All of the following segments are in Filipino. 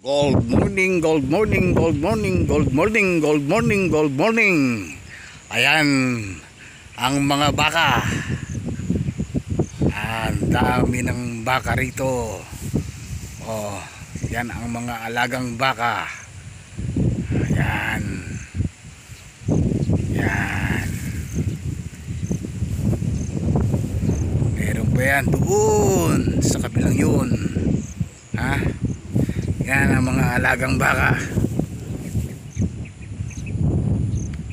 Gold morning, gold morning, gold morning, gold morning, gold morning, gold morning. Ayan ang mga baka. Ang dami ng baka rito. Oh, yan ang mga alagang baka. Ayan. Yan. Meron pa yan doon sa kabilang yun. Ha? Yan ang mga alagang baka.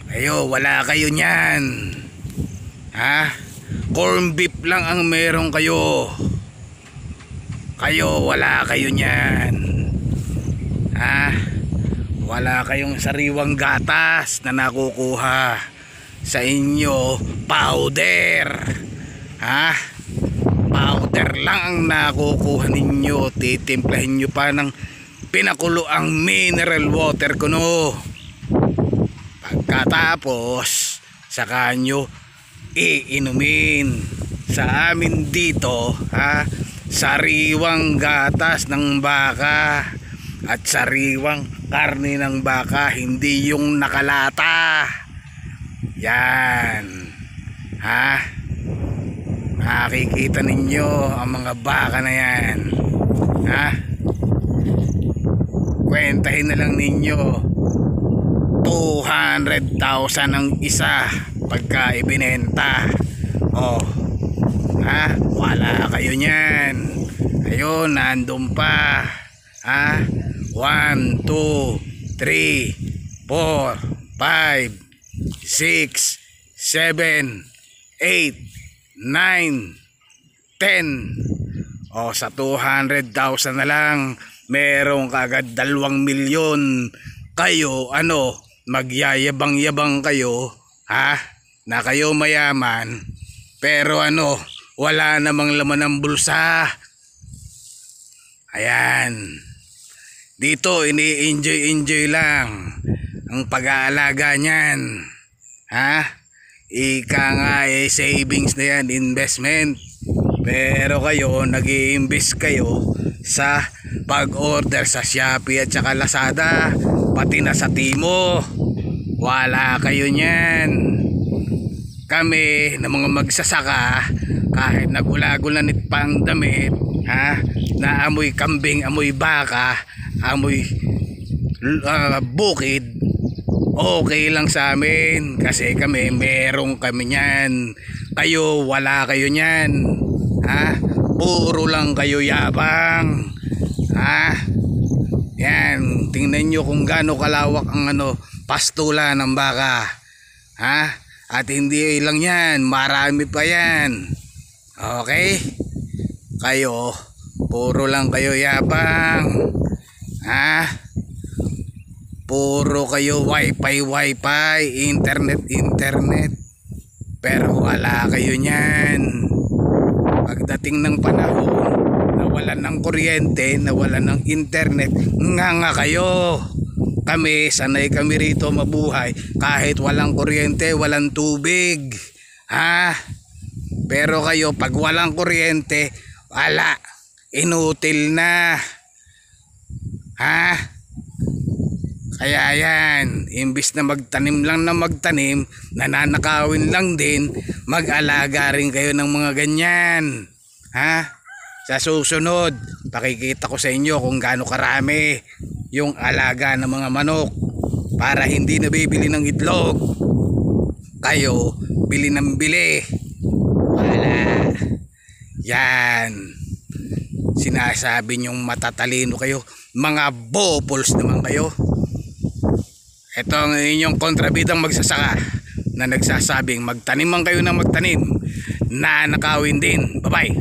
Ayo, wala kayo niyan. Ha? Corn beef lang ang meron kayo. Kayo, wala kayo niyan. Ha? Wala kayong sariwang gatas na nakukuha. Sa inyo, powder. Ha? Powder lang ang nakukuha ninyo. Titimplahin nyo pa ng pinakulo ang mineral water kuno. Pagkatapos saka nyo iinumin. Sa amin dito, ha, sariwang gatas ng baka at sariwang karne ng baka, hindi yung nakalata. Yan, ha, makikita ninyo ang mga baka na yan. Ha, kwentahin na lang ninyo 200,000 ang isa pagka ibinenta. Oh, ha, wala kayo niyan. Ayun, nandun pa. Ha, 1, 2, 3, 4, 5, 6, 7, 8, 9, 10. Oh, sa 200,000 na lang merong kagad 2,000,000. Kayo ano, magyayabang-yabang kayo, ha, na kayo mayaman, pero ano, wala namang laman ng bulsa. Ayan, dito ini-enjoy lang ang pag-aalaga niyan, ha. Ika nga savings na yan, investment. Pero kayo, nag-i-invest kayo sa pag-order sa Shopee at saka Lazada, pati na sa Timo. Wala kayo niyan. Kami na mga magsasaka, kahit nagulagol na nit pang damit, ha, na amoy kambing, amoy baka, amoy bukid, okay lang sa amin kasi kami merong kami niyan. Kayo, wala kayo niyan. Ha? Puro lang kayo yabang. Ha? Yan, tingnan nyo kung gaano kalawak ang ano, pastula ng baka. Ha? At hindi lang yan, marami pa yan. Okay? Kayo, puro lang kayo yabang. Ha? Puro kayo wifi, internet. Pero wala kayo niyan. Pagdating ng panahon, nawalan ng kuryente, nawalan ng internet, nga kayo. Kami, sanay kami rito mabuhay kahit walang kuryente, walang tubig. Ha? Pero kayo, pag walang kuryente, wala. Inutil na. Ha? Kaya yan, imbis na magtanim lang na magtanim, nananakawin lang din, mag-alaga rin kayo ng mga ganyan. Ha? Sa susunod, pakikita ko sa inyo kung gaano karami yung alaga ng mga manok para hindi nabibili ng itlog. Kayo, bili ng bili. Wala. Yan. Sinasabi nyong matatalino kayo, mga bobols naman kayo. Ito ang inyong kontrabidang magsasaka na nagsasabing magtanim man kayo ng magtanim, nanakawin din. Bye bye.